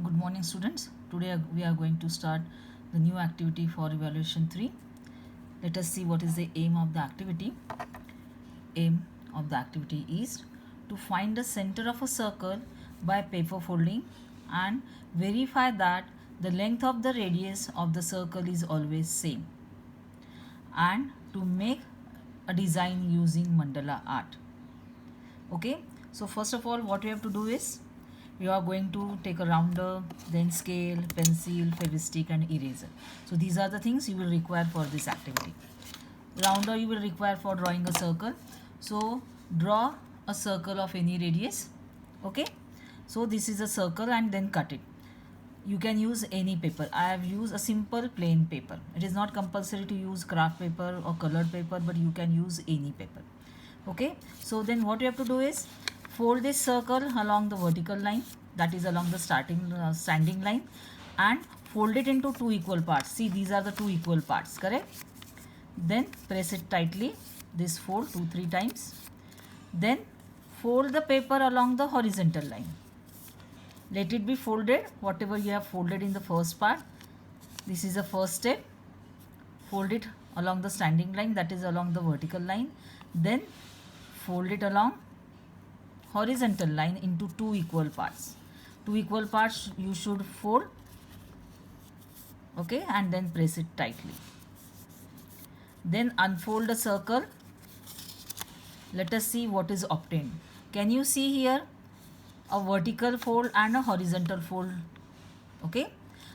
Good morning, students. Today we are going to start the new activity for evaluation 3. Let us see what is the aim of the activity. Aim of the activity is to find the center of a circle by paper folding and verify that the length of the radius of the circle is always same, and to make a design using mandala art. Okay, so first of all, what you have to do is you are going to take a rounder, then scale, pencil, fevistick and eraser. So these are the things you will require for this activity. Rounder you will require for drawing a circle. So draw a circle of any radius. Okay, so this is a circle and then cut it. You can use any paper. I have used a simple plain paper. It is not compulsory to use craft paper or colored paper, but you can use any paper. Okay, so then what you have to do is fold this circle along the vertical line, that is along the standing line, and fold it into two equal parts. See, these are the two equal parts, correct? Then press it tightly, this fold 2-3 times. Then fold the paper along the horizontal line. Let it be folded, whatever you have folded in the first part. This is the first step. Fold it along the standing line, that is along the vertical line. Then fold it along horizontal line into two equal parts. Two equal parts you should fold. Okay, and then press it tightly. Then unfold the circle. Let us see what is obtained. Can you see here a vertical fold and a horizontal fold? Okay,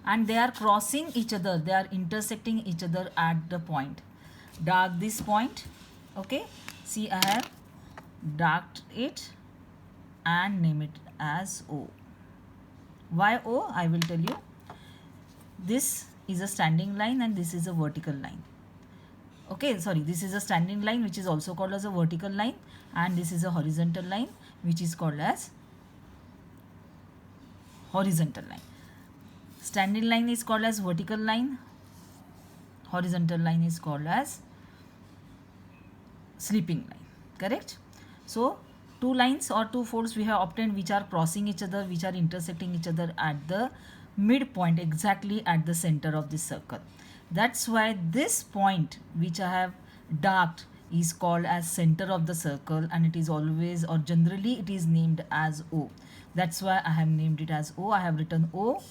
and they are crossing each other, they are intersecting each other at the point. Dark this point. Okay, see, I have darked it and name it as O. Why O? I will tell you. This is a standing line and this is a vertical line. Okay, sorry, this is a standing line which is also called as a vertical line, and this is a horizontal line which is called as horizontal line. Standing line is called as vertical line, horizontal line is called as sleeping line, correct? So two lines or two folds we have obtained which are crossing each other, which are intersecting each other at the midpoint, exactly at the center of this circle. That's why this point which I have darked is called as center of the circle, and it is always or generally it is named as O. That's why I have named it as O. I have written O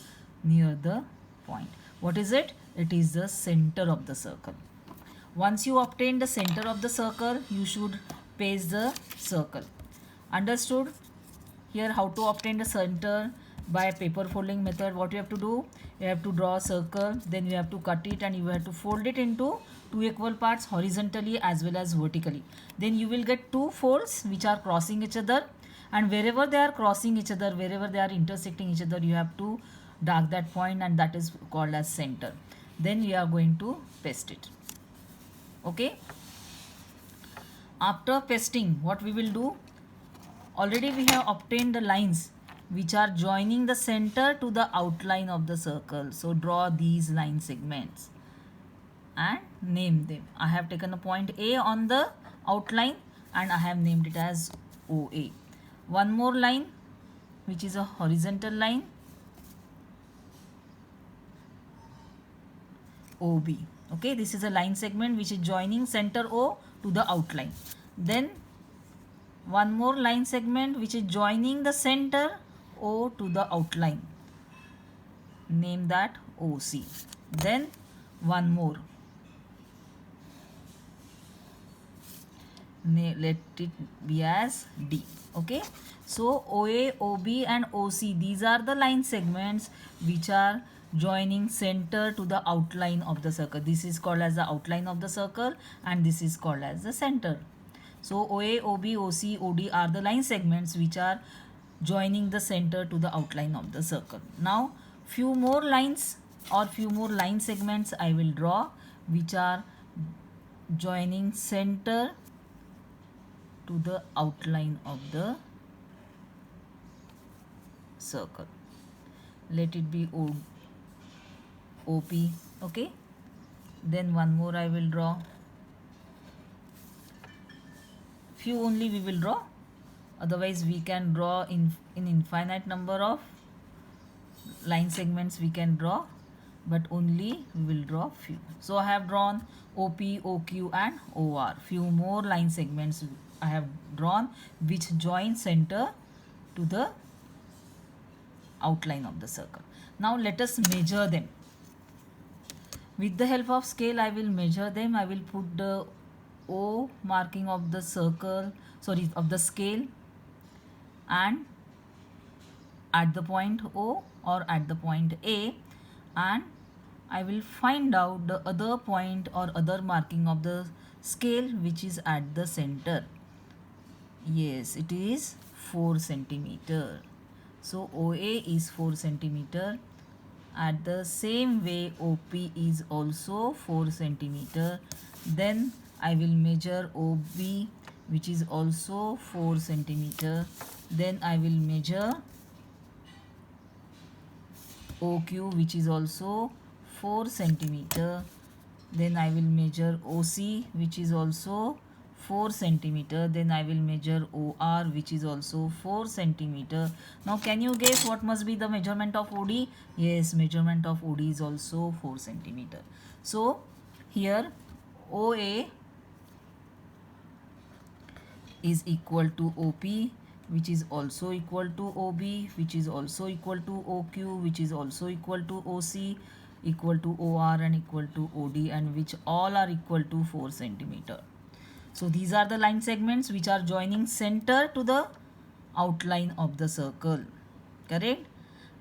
near the point. What is it? It is the center of the circle. Once you obtain the center of the circle, you should paste the circle. Understood? Here how to obtain the center by paper folding method. What you have to do? You have to draw a circle, then you have to cut it and you have to fold it into two equal parts horizontally as well as vertically. Then you will get two folds which are crossing each other, and wherever they are crossing each other, wherever they are intersecting each other, you have to dark that point, and that is called as center. Then you are going to paste it. Okay, after pasting, what we will do, already we have obtained the lines which are joining the center to the outline of the circle. So draw these line segments and name them. I have taken a point A on the outline and I have named it as OA. One more line which is a horizontal line, OB. Okay, this is a line segment which is joining center O to the outline. Then one more line segment which is joining the center O to the outline. Name that OC. Then one more. Let it be as D. Okay, so OA, OB and OC, these are the line segments which are joining center to the outline of the circle. This is called as the outline of the circle and this is called as the center. So OA, OB, OC, OD are the line segments which are joining the center to the outline of the circle. Now few more lines or few more line segments I will draw which are joining center to the outline of the circle. Let it be OP. Okay, then one more I will draw. Few only we will draw, otherwise we can draw in infinite number of line segments we can draw, but only we will draw few. So I have drawn OP, OQ and OR. Few more line segments I have drawn which join center to the outline of the circle. Now let us measure them. With the help of scale I will measure them. I will put the O marking of the circle, sorry, of the scale, and at the point O or at the point A, and I will find out the other point or other marking of the scale which is at the center. Yes, it is 4 centimeter. So OA is 4 centimeter. At the same way OP is also 4 centimeter. Then I will measure OB which is also 4 centimeter. Then I will measure OQ which is also 4 centimeter. Then I will measure OC which is also 4 centimeter. Then I will measure OR which is also 4 centimeter. Now can you guess what must be the measurement of OD? Yes, measurement of OD is also 4 centimeter. So here OA is equal to OP which is also equal to OB which is also equal to OQ which is also equal to OC equal to OR and equal to OD, and which all are equal to 4 centimeter. So these are the line segments which are joining center to the outline of the circle, correct?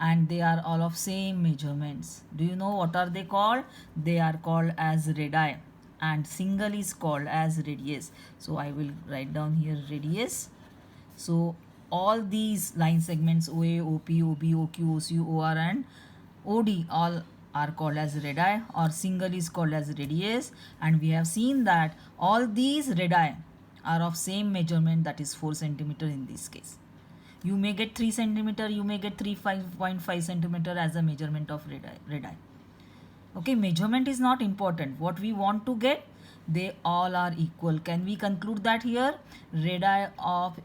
And they are all of same measurements. Do you know what are they called? They are called as radii, and single is called as radius. So I will write down here radius. So all these line segments OA, OP, OB, OQ, OC, OR and OD all are called as radii, or single is called as radius, and we have seen that all these radii are of same measurement, that is 4 centimeter in this case. You may get 3 centimeter, you may get 3.5 centimeter as a measurement of radii. Okay, measurement is not important. What we want to get, they all are equal. Can we conclude that here? Radii of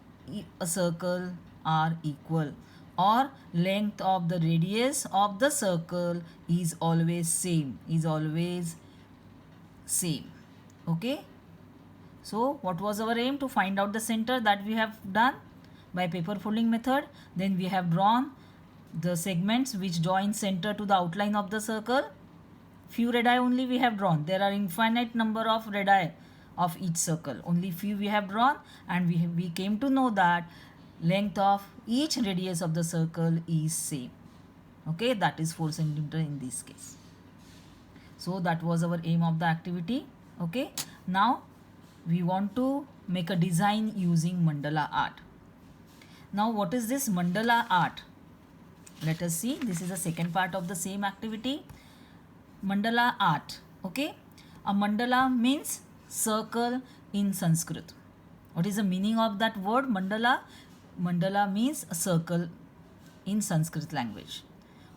a circle are equal, or length of the radius of the circle is always same, okay? So what was our aim? To find out the center, that we have done by paper folding method. Then we have drawn the segments which join center to the outline of the circle. Few radii only we have drawn. There are infinite number of radii of each circle. Only few we have drawn, and we came to know that length of each radius of the circle is same. Okay, that is 4 centimeter in this case. So that was our aim of the activity. Okay, now we want to make a design using mandala art. Now what is this mandala art? Let us see. This is the second part of the same activity. Mandala art. Okay, a mandala means circle in Sanskrit. What is the meaning of that word mandala? Mandala means a circle in Sanskrit language.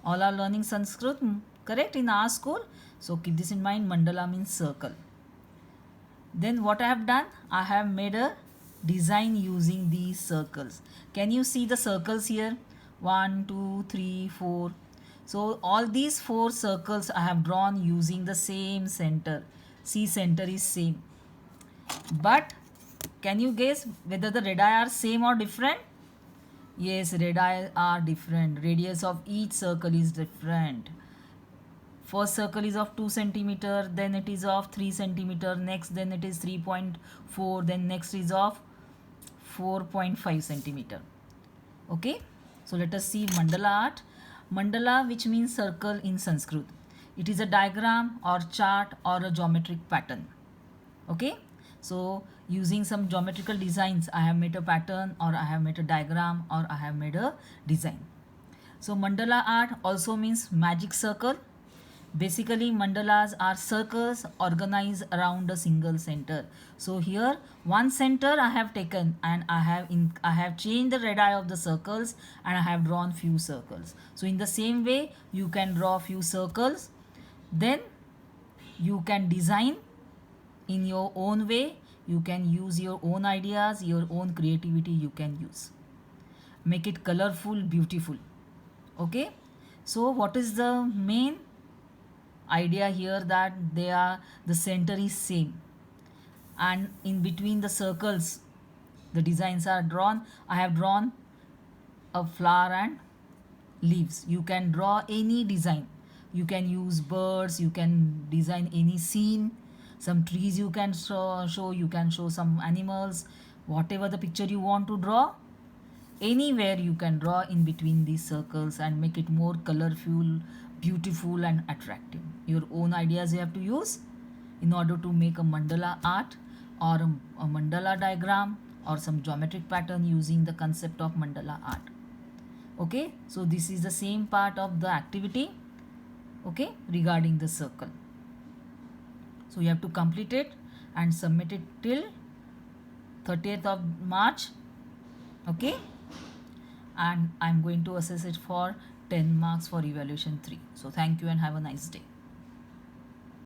All are learning Sanskrit, correct, in our school. So keep this in mind, mandala means circle. Then what I have done? I have made a design using these circles. Can you see the circles here? 1, 2, 3, 4. So all these 4 circles I have drawn using the same center. See, center is same. But can you guess whether the radii are same or different? Yes, radii are different. Radius of each circle is different. First circle is of 2 centimeter, then it is of 3 centimeter, next then it is 3.4, then next is of 4.5 centimeter. Okay, so let us see mandala art. Mandala, which means circle in Sanskrit. It is a diagram or chart or a geometric pattern. Okay, so using some geometrical designs, I have made a pattern, or I have made a diagram, or I have made a design. So mandala art also means magic circle. Basically mandalas are circles organized around a single center. So here one center I have taken, and I have changed the radii of the circles, and I have drawn few circles. So in the same way you can draw few circles, then you can design in your own way. You can use your own ideas, your own creativity you can use. Make it colorful, beautiful. Okay, So what is the main idea here? That the center is same, and in between the circles the designs are drawn. I have drawn a flower and leaves. You can draw any design. You can use birds, you can design any scene, some trees you can show, you can show some animals, whatever the picture you want to draw. Anywhere you can draw in between these circles and make it more colorful, beautiful and attractive. Your own ideas you have to use in order to make a mandala art or a mandala diagram or some geometric pattern using the concept of mandala art. Okay, so this is the same part of the activity, okay, regarding the circle. So you have to complete it and submit it till 30th of March, okay, and I'm going to assess it for 10 marks for evaluation 3. So thank you and have a nice day.